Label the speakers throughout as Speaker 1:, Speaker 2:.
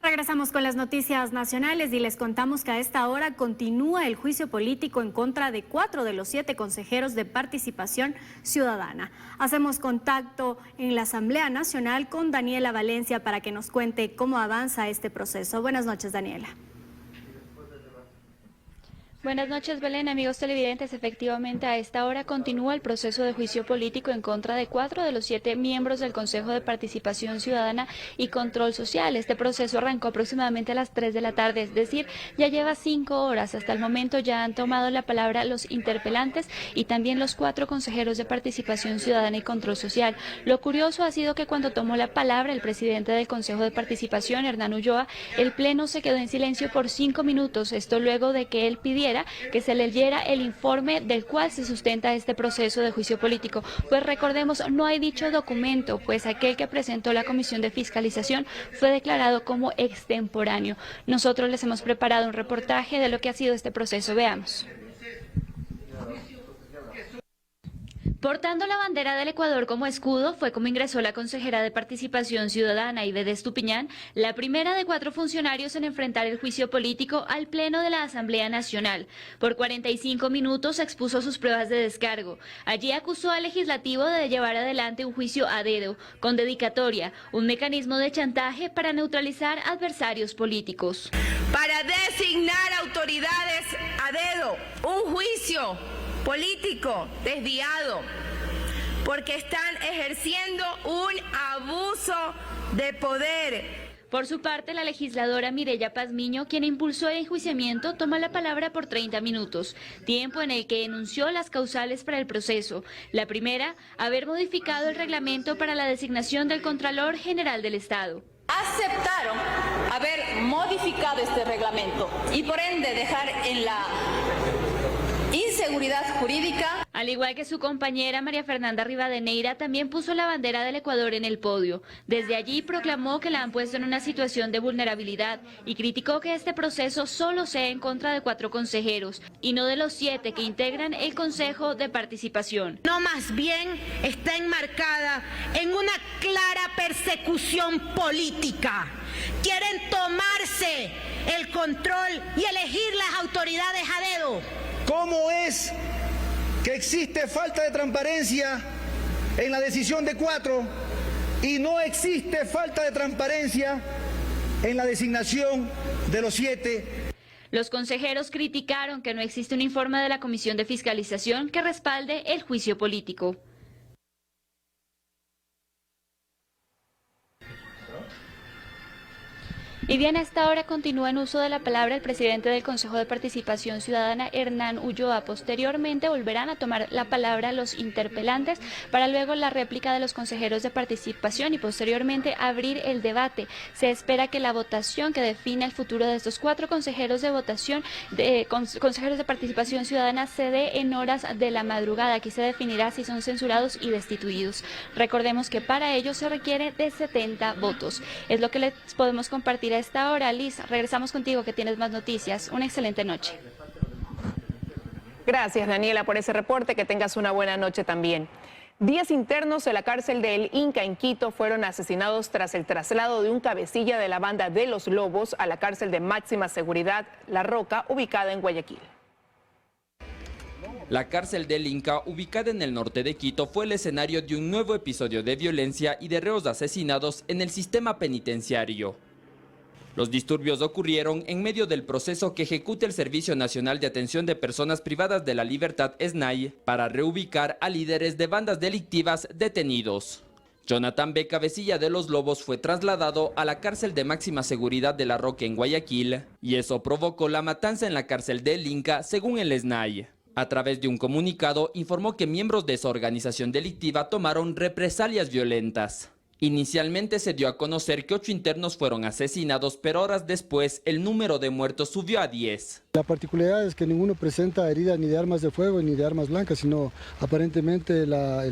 Speaker 1: Regresamos con las noticias nacionales y les contamos que a esta hora continúa el juicio político en contra de 4 de los 7 consejeros de Participación Ciudadana. Hacemos contacto en la Asamblea Nacional con Daniela Valencia para que nos cuente cómo avanza este proceso. Buenas noches, Daniela.
Speaker 2: Buenas noches, Belén. Amigos televidentes, efectivamente a esta hora continúa el proceso de juicio político en contra de 4 de los 7 miembros del Consejo de Participación Ciudadana y Control Social. Este proceso arrancó aproximadamente a las 3 de la tarde, es decir, ya lleva 5 horas. Hasta el momento ya han tomado la palabra los interpelantes y también los 4 consejeros de Participación Ciudadana y Control Social. Lo curioso ha sido que cuando tomó la palabra el presidente del Consejo de Participación, Hernán Ulloa, el pleno se quedó en silencio por 5 minutos, esto luego de que él pidiera que se leyera el informe del cual se sustenta este proceso de juicio político. Pues recordemos, no hay dicho documento, pues aquel que presentó la Comisión de Fiscalización fue declarado como extemporáneo. Nosotros les hemos preparado un reportaje de lo que ha sido este proceso. Veamos. Portando la bandera del Ecuador como escudo, fue como ingresó la consejera de Participación Ciudadana, Ibede Estupiñán, la primera de 4 funcionarios en enfrentar el juicio político al Pleno de la Asamblea Nacional. Por 45 minutos expuso sus pruebas de descargo. Allí acusó al legislativo de llevar adelante un juicio a dedo, con dedicatoria, un mecanismo de chantaje para neutralizar adversarios políticos.
Speaker 3: Para designar autoridades a dedo, un juicio político desviado, porque están ejerciendo un abuso de poder.
Speaker 2: Por su parte, la legisladora Mireya Pazmiño, quien impulsó el enjuiciamiento, toma la palabra por 30 minutos, tiempo en el que enunció las causales para el proceso. La primera, haber modificado el reglamento para la designación del Contralor General del Estado.
Speaker 4: Aceptaron haber modificado este reglamento y por ende dejar en la inseguridad jurídica.
Speaker 2: Al igual que su compañera María Fernanda Rivadeneira, también puso la bandera del Ecuador en el podio. Desde allí proclamó que la han puesto en una situación de vulnerabilidad y criticó que este proceso solo sea en contra de 4 consejeros y no de los 7 que integran el Consejo de Participación.
Speaker 5: No, más bien está enmarcada en una clara persecución política. Quieren tomarse el control y elegir las autoridades a dedo.
Speaker 6: ¿Cómo es que existe falta de transparencia en la decisión de 4 y no existe falta de transparencia en la designación de los 7?
Speaker 2: Los consejeros criticaron que no existe un informe de la Comisión de Fiscalización que respalde el juicio político. Y bien, a esta hora continúa en uso de la palabra el presidente del Consejo de Participación Ciudadana, Hernán Ulloa. Posteriormente volverán a tomar la palabra los interpelantes para luego la réplica de los consejeros de participación y posteriormente abrir el debate. Se espera que la votación que define el futuro de estos 4 consejeros de votación, consejeros de participación ciudadana, se dé en horas de la madrugada. Aquí se definirá si son censurados y destituidos. Recordemos que para ello se requiere de 70 votos. Es lo que les podemos compartir a esta hora. Liz, regresamos contigo que tienes más noticias. Una excelente noche.
Speaker 7: Gracias, Daniela, por ese reporte. Que tengas una buena noche también. 10 internos de la cárcel de El Inca en Quito fueron asesinados tras el traslado de un cabecilla de la banda de Los Lobos a la cárcel de máxima seguridad La Roca, ubicada en Guayaquil.
Speaker 8: La cárcel del Inca, ubicada en el norte de Quito, fue el escenario de un nuevo episodio de violencia y de reos asesinados en el sistema penitenciario. Los disturbios ocurrieron en medio del proceso que ejecuta el Servicio Nacional de Atención de Personas Privadas de la Libertad, SNAI, para reubicar a líderes de bandas delictivas detenidos. Jonathan B., cabecilla de Los Lobos, fue trasladado a la cárcel de máxima seguridad de La Roca en Guayaquil, y eso provocó la matanza en la cárcel del Inca, según el SNAI. A través de un comunicado, informó que miembros de esa organización delictiva tomaron represalias violentas. Inicialmente se dio a conocer que 8 internos fueron asesinados, pero horas después el número de muertos subió a 10.
Speaker 9: La particularidad es que ninguno presenta heridas ni de armas de fuego ni de armas blancas, sino aparentemente la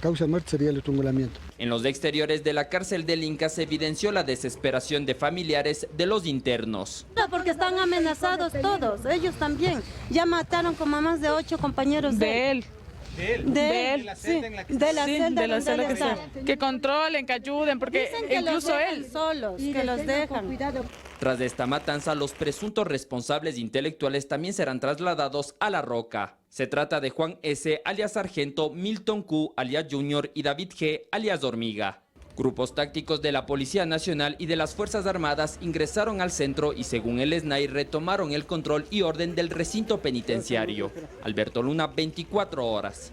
Speaker 9: causa de muerte sería el estrangulamiento.
Speaker 8: En los exteriores de la cárcel del Inca se evidenció la desesperación de familiares de los internos.
Speaker 10: Porque están amenazados todos, ellos también. Ya mataron como a más de 8 compañeros de él. De la celda donde él está. Que controlen, que ayuden, porque incluso él solos, que los dejan.
Speaker 8: Tras esta matanza, los presuntos responsables intelectuales también serán trasladados a La Roca. Se trata de Juan S., alias Sargento, Milton Q., alias Junior, y David G., alias Hormiga. Grupos tácticos de la Policía Nacional y de las Fuerzas Armadas ingresaron al centro y, según el SNAI, retomaron el control y orden del recinto penitenciario. Alberto Luna, 24 horas.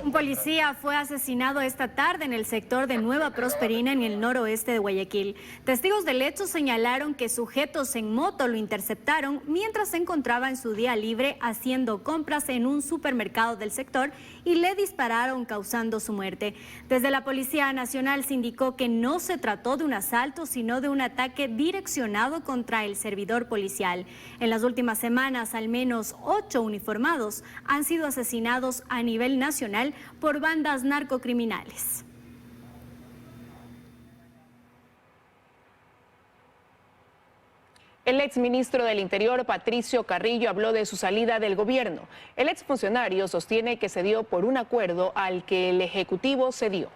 Speaker 1: Un policía fue asesinado esta tarde en el sector de Nueva Prosperina, en el noroeste de Guayaquil. Testigos del hecho señalaron que sujetos en moto lo interceptaron mientras se encontraba en su día libre haciendo compras en un supermercado del sector y le dispararon, causando su muerte. Desde la Policía Nacional se indicó que no se trató de un asalto, sino de un ataque direccionado contra el servidor policial. En las últimas semanas, al menos 8 uniformados han sido asesinados a nivel nacional por bandas narcocriminales.
Speaker 7: El exministro del Interior, Patricio Carrillo, habló de su salida del gobierno. El exfuncionario sostiene que se dio por un acuerdo al que el Ejecutivo cedió.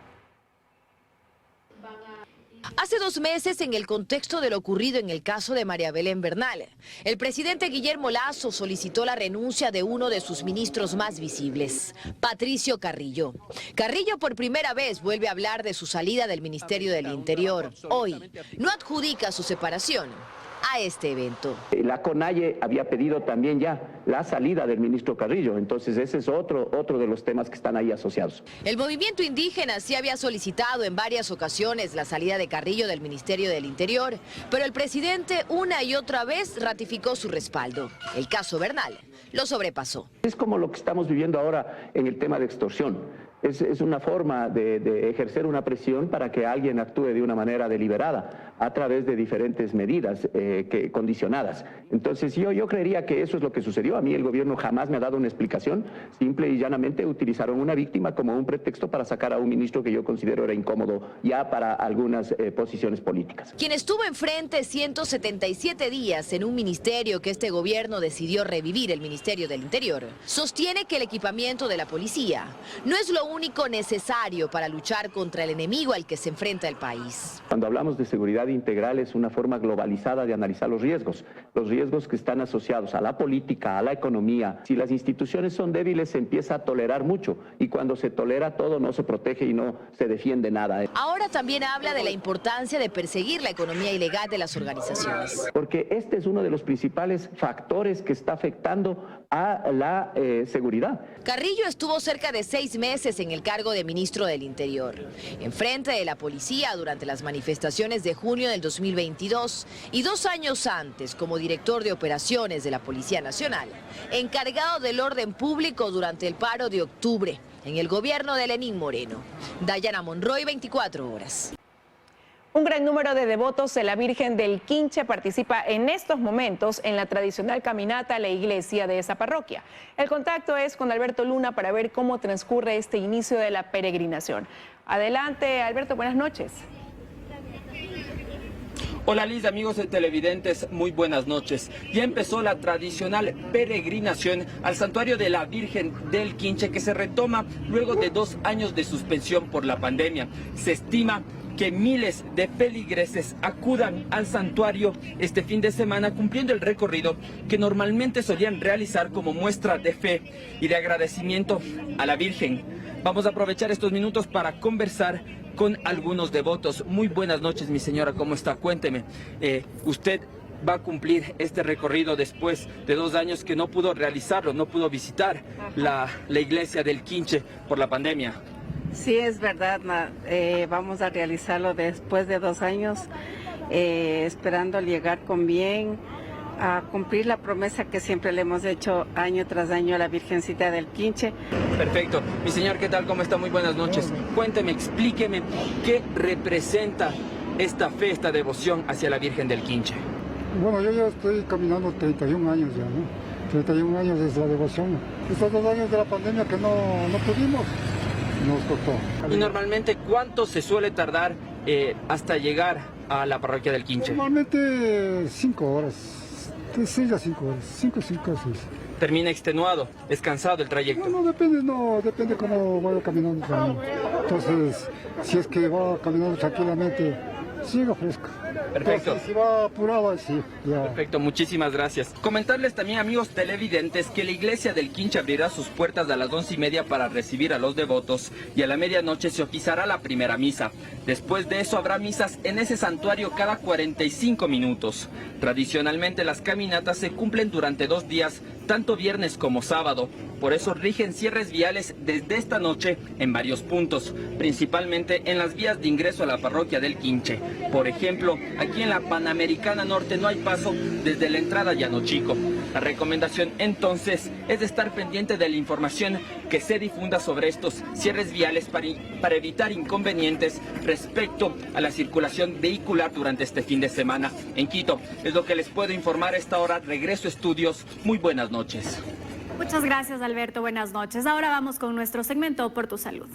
Speaker 11: Hace 2 meses, en el contexto de lo ocurrido en el caso de María Belén Bernal, el presidente Guillermo Lasso solicitó la renuncia de uno de sus ministros más visibles, Patricio Carrillo. Carrillo por primera vez vuelve a hablar de su salida del Ministerio del Interior. Hoy no adjudica su separación a este evento.
Speaker 12: La CONAIE había pedido también ya la salida del ministro Carrillo, entonces ese es otro de los temas que están ahí asociados.
Speaker 11: El movimiento indígena sí había solicitado en varias ocasiones la salida de Carrillo del Ministerio del Interior, pero el presidente una y otra vez ratificó su respaldo. El caso Bernal lo sobrepasó.
Speaker 12: Es como lo que estamos viviendo ahora en el tema de extorsión. Es una forma de ejercer una presión para que alguien actúe de una manera deliberada a través de diferentes medidas condicionadas. Entonces yo creería que eso es lo que sucedió. A mí el gobierno jamás me ha dado una explicación. Simple y llanamente utilizaron una víctima como un pretexto para sacar a un ministro que yo considero era incómodo ya para algunas posiciones políticas.
Speaker 11: Quien estuvo enfrente 177 días en un ministerio que este gobierno decidió revivir, el Ministerio del Interior, sostiene que el equipamiento de la policía no es lo único necesario para luchar contra el enemigo al que se enfrenta el país.
Speaker 12: Cuando hablamos de seguridad integral es una forma globalizada de analizar los riesgos que están asociados a la política, a la economía. Si las instituciones son débiles se empieza a tolerar mucho y cuando se tolera todo no se protege y no se defiende nada.
Speaker 11: Ahora también habla de la importancia de perseguir la economía ilegal de las organizaciones.
Speaker 12: Porque este es uno de los principales factores que está afectando a la seguridad.
Speaker 11: Carrillo estuvo cerca de 6 meses en el cargo de ministro del Interior, enfrente de la policía durante las manifestaciones de junio del 2022 y 2 años antes como director de operaciones de la Policía Nacional, encargado del orden público durante el paro de octubre en el gobierno de Lenín Moreno. Dayana Monroy, 24 horas.
Speaker 7: Un gran número de devotos de la Virgen del Quinche participa en estos momentos en la tradicional caminata a la iglesia de esa parroquia. El contacto es con Alberto Luna para ver cómo transcurre este inicio de la peregrinación. Adelante, Alberto, buenas noches.
Speaker 8: Hola Liz, amigos de televidentes, muy buenas noches. Ya empezó la tradicional peregrinación al santuario de la Virgen del Quinche, que se retoma luego de 2 años de suspensión por la pandemia. Se estima que miles de feligreses acudan al santuario este fin de semana, cumpliendo el recorrido que normalmente solían realizar como muestra de fe y de agradecimiento a la Virgen. Vamos a aprovechar estos minutos para conversar con algunos devotos. Muy buenas noches, mi señora, ¿cómo está? Cuénteme, usted va a cumplir este recorrido después de 2 años que no pudo realizarlo, no pudo visitar la iglesia del Quinche por la pandemia.
Speaker 10: Sí, es verdad, vamos a realizarlo después de 2 años, esperando llegar con bien, a cumplir la promesa que siempre le hemos hecho año tras año a la Virgencita del Quinche.
Speaker 8: Perfecto. Mi señor, ¿qué tal? ¿Cómo está? Muy buenas noches. Cuénteme, explíqueme, ¿qué representa esta fe, esta devoción hacia la Virgen del Quinche?
Speaker 9: Bueno, yo ya estoy caminando 31 años ya, ¿no? 31 años es la devoción. Estos 2 años de la pandemia que no pudimos, nos costó.
Speaker 8: Y normalmente, ¿cuánto se suele tardar hasta llegar a la parroquia del Quinche?
Speaker 9: Normalmente 5 horas. 6 a 5 horas, 5 a 6.
Speaker 8: termina extenuado, es cansado el trayecto.
Speaker 9: No, depende cómo vaya caminando también. Entonces, si es que va caminando tranquilamente, siga fresco.
Speaker 8: Perfecto.
Speaker 9: Entonces, si va apurado, sí. Ya.
Speaker 8: Perfecto, muchísimas gracias. Comentarles también, amigos televidentes, que la iglesia del Quinche abrirá sus puertas a las 11:30 para recibir a los devotos y a la medianoche se oficiará la primera misa. Después de eso habrá misas en ese santuario cada 45 minutos. Tradicionalmente las caminatas se cumplen durante 2 días, tanto viernes como sábado. Por eso rigen cierres viales desde esta noche en varios puntos, principalmente en las vías de ingreso a la parroquia del Quinche. Por ejemplo, aquí en la Panamericana Norte no hay paso desde la entrada a Llano Chico. La recomendación entonces es de estar pendiente de la información que se difunda sobre estos cierres viales para evitar inconvenientes respecto a la circulación vehicular durante este fin de semana. En Quito es lo que les puedo informar a esta hora. Regreso a estudios. Muy buenas noches.
Speaker 1: Muchas gracias, Alberto. Buenas noches. Ahora vamos con nuestro segmento Por tu Salud.